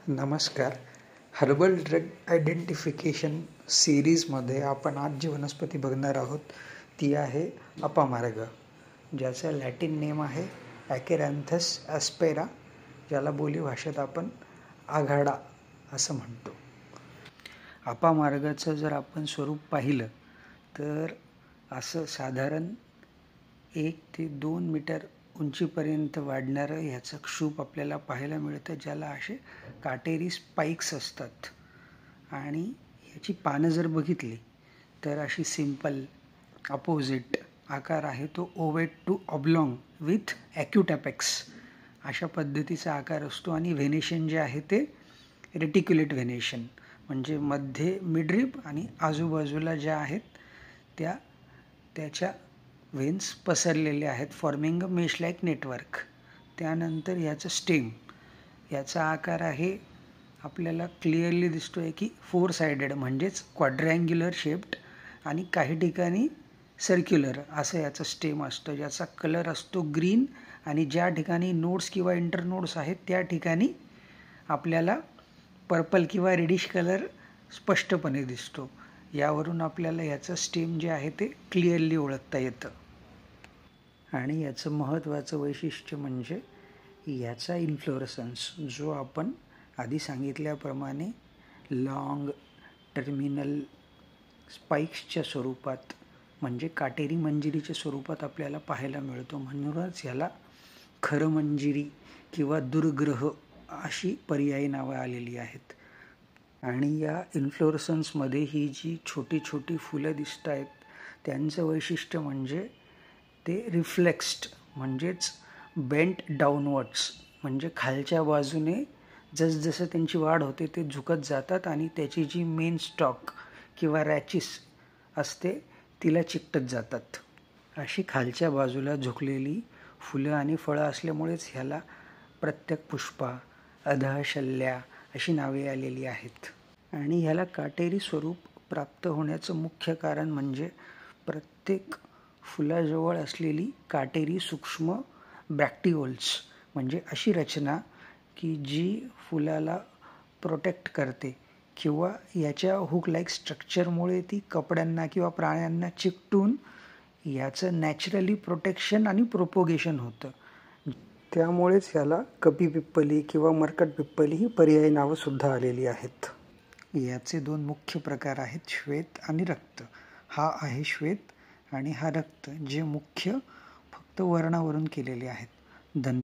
नमस्कार. Herbal drug identification सिरीजमध्ये आपण आज जी वनस्पती बघणार आहोत ती आहे अपामार्ग, ज्याचं लॅटिन नेम आहे ॲकेरॅन्थस ॲस्पेरा, ज्याला बोलीभाषेत आपण आघाडा असं म्हणतो. अपामार्गाचं जर आपण स्वरूप पाहिलं तर असं साधारण 1 ते 2 मीटर उंचीपर्यंत वाढणारं ह्याचं क्षूप आपल्याला पाहायला मिळतं, ज्याला असे काटेरी स्पाइक्स असतात. आणि ह्याची पानं जर बघितली तर अशी सिंपल अपोजिट आकार आहे, तो ovate to oblong with acute apex अशा पद्धतीचा आकार असतो. आणि व्हेनेशन जे आहे ते रेटिक्युलेट व्हेनेशन, म्हणजे मध्ये मिडरिब आणि आजूबाजूला ज्या आहेत त्याच्या व्हेन्स पसरलेले आहेत, forming a mesh like network. त्यानंतर याचं स्टेम, याचा आकार आहे आपल्याला क्लिअरली दिसतो आहे की 4 सायडेड, म्हणजेच क्वाड्रँग्युलर शेप्ड आणि काही ठिकाणी सर्क्युलर असं याचं स्टेम असतं, ज्याचा कलर असतो ग्रीन. आणि ज्या ठिकाणी नोड्स किंवा इंटरनोड्स आहेत त्या ठिकाणी आपल्याला पर्पल किंवा रेडिश कलर स्पष्टपणे दिसतो. यावरून आपल्याला याचं स्टेम जे आहे ते क्लिअरली ओळखता येतं. आणि याचं महत्त्वाचं वैशिष्ट्य म्हणजे याचा इन्फ्लोरसन्स, जो आपण आधी सांगितल्याप्रमाणे लॉंग टर्मिनल स्पाइक्सच्या स्वरूपात, म्हणजे काटेरी मंजिरीच्या स्वरूपात आपल्याला पाहायला मिळतो. म्हणूनच याला खरमंजिरी किंवा दुर्ग्रह अशी पर्यायी नावं आलेली आहेत. आणि या इन्फ्लोरसन्समध्ये ही जी छोटी छोटी फुलं दिसत आहेत त्यांचं वैशिष्ट्य म्हणजे ते रिफ्लेक्स्ड, म्हणजेच बेंट डाऊनवर्ड्स, म्हणजे खालच्या बाजूने जसजसं त्यांची वाढ होते ते झुकत जातात आणि त्याची जी मेन स्टॉक किंवा रॅचिस असते तिला चिकटत जातात. अशी खालच्या बाजूला झुकलेली फुलं आणि फळं असल्यामुळेच ह्याला प्रत्येक पुष्पा, अधःशल्या अशी नावे आलेली आहेत. आणि ह्याला काटेरी स्वरूप प्राप्त होण्याचं मुख्य कारण म्हणजे प्रत्येक फुलाजवळ असलेली काटेरी सूक्ष्म ब्रॅक्टिओल्स, म्हणजे अशी रचना की जी फुलाला प्रोटेक्ट करते, किंवा याच्या हुक लाईक स्ट्रक्चरमुळे ती कपड्यांना किंवा प्राण्यांना चिकटून याचं नॅचरली प्रोटेक्शन आणि प्रोपोगेशन होतं. त्यामुळेच याला कपी पिप्पली किंवा मर्कट पिप्पली ही पर्यायी नावंसुद्धा आलेली आहेत. याचे 2 मुख्य प्रकार आहेत, श्वेत आणि रक्त. हा आहे श्वेत आणि हा रक्त, जे मुख्य फक्त वर्णावरून केलेले आहेत.